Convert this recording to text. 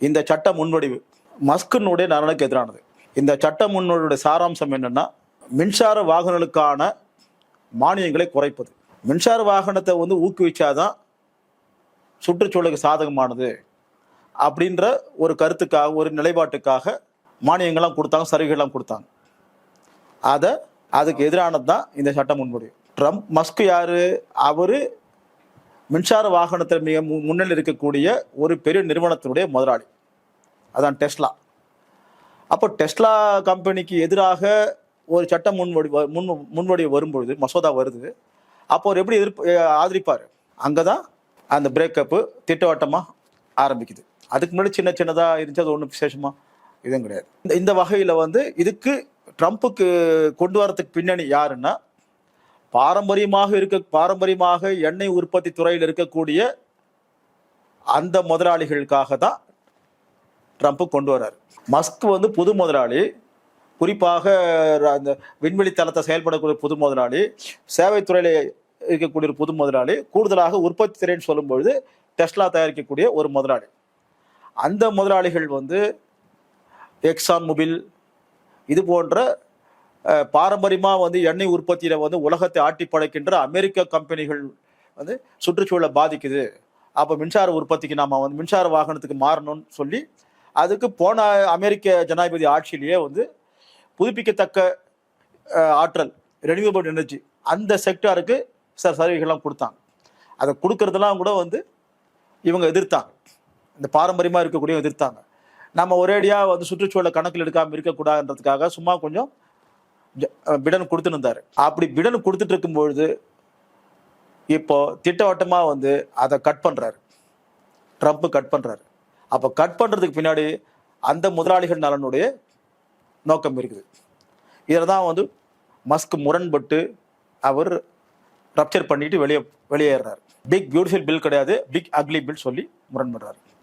இந்த சட்ட முன்வடிவு மஸ்கினுடைய நலனுக்கு எதிரானது. இந்த சட்ட முன்வடிவுடைய சாராம்சம் என்னன்னா, மின்சார வாகனங்களுக்கான மானியங்களை குறைப்பது. மின்சார வாகனத்தை ஊக்குவிச்சாதான் சுற்றுச்சூழலுக்கு சாதகமானது அப்படின்ற ஒரு கருத்துக்காக, ஒரு நிலைப்பாட்டுக்காக மானியங்கள்லாம் கொடுத்தாங்க, சலுகைகள்லாம் கொடுத்தாங்க. அதுக்கு எதிரானது தான் இந்த சட்ட முன்வடிவு. மஸ்க் யாரு? அவரு மின்சார வாகனத்தில் மிக முன்னில் இருக்கக்கூடிய ஒரு பெரிய நிறுவனத்தினுடைய முதலாளி. அதான் டெஸ்லா. அப்போ டெஸ்லா கம்பெனிக்கு எதிராக ஒரு சட்ட முன்வடிவு வரும்பொழுது, மசோதா வருது, அப்போ அவர் எப்படி ஆதரிப்பார்? அங்கதான் அந்த பிரேக்கப்பு திட்டவட்டமா ஆரம்பிக்குது. அதுக்கு முன்னாடி சின்ன சின்னதா இருந்துச்சு, அது ஒன்றும் விசேஷமா இதுவும் கிடையாது. இந்த வகையில இதுக்கு ட்ரம்ப்புக்கு கொண்டு வரதுக்கு பின்னணி யாருன்னா, பாரம்பரியமாக எண்ணெய் உற்பத்தி துறையில் இருக்கக்கூடிய அந்த முதலாளிகளுக்காக தான் ட்ரம்ப் கொண்டு வர்றாரு. மஸ்க் புது முதலாளி, குறிப்பாக அந்த விண்வெளி தளத்தை செயல்படக்கூடிய புது முதலாளி, சேவைத்துறையில் இருக்கக்கூடிய ஒரு புது முதலாளி, கூடுதலாக உற்பத்தி துறைன்னு சொல்லும்பொழுது டெஸ்லா தயாரிக்கக்கூடிய ஒரு முதலாளி. அந்த முதலாளிகள் எக்ஸான் மொபில் இது போன்ற பாரம்பரியமாக எண்ணெய் உற்பத்தியில் உலகத்தை ஆட்டி படைக்கின்ற அமெரிக்க கம்பெனிகள் சுற்றுச்சூழலை பாதிக்குது, அப்போ மின்சார உற்பத்திக்கு நாம் மின்சார வாகனத்துக்கு மாறணும்னு சொல்லி, அதுக்கு போன அமெரிக்க ஜனாதிபதி ஆட்சியிலேயே புதுப்பிக்கத்தக்க ஆற்றல், ரெனியூவபிள் எனர்ஜி, அந்த செக்டாருக்கு சலுகைகள்லாம் கொடுத்தாங்க. அதை கொடுக்கறதெல்லாம் கூட இவங்க எதிர்த்தாங்க. இந்த பாரம்பரியமாக இருக்கக்கூடிய எதிர்த்தாங்க. நம்ம ஒரேடியாக சுற்றுச்சூழலை கணக்கில் எடுக்காமல் இருக்கக்கூடாதுன்றதுக்காக சும்மா கொஞ்சம் பிடன் கொடுத்துன்னு இருந்தாரு. அப்படி பிடன் கொடுத்துட்டு இருக்கும்பொழுது இப்போ திட்டவட்டமாக அதை கட் பண்ணுறாரு, ட்ரம்ப் கட் பண்ணுறாரு. அப்போ கட் பண்ணுறதுக்கு பின்னாடி அந்த முதலாளிகள் நலனுடைய நோக்கம் இருக்குது. இதில் தான் மஸ்க் முரண்பட்டு அவர் ரப்சர் பண்ணிட்டு வெளியேறாரு. பிக் பியூட்டிஃபுல் பில் கிடையாது, பிக் அக்லி பில் சொல்லி முரண்படுறாரு.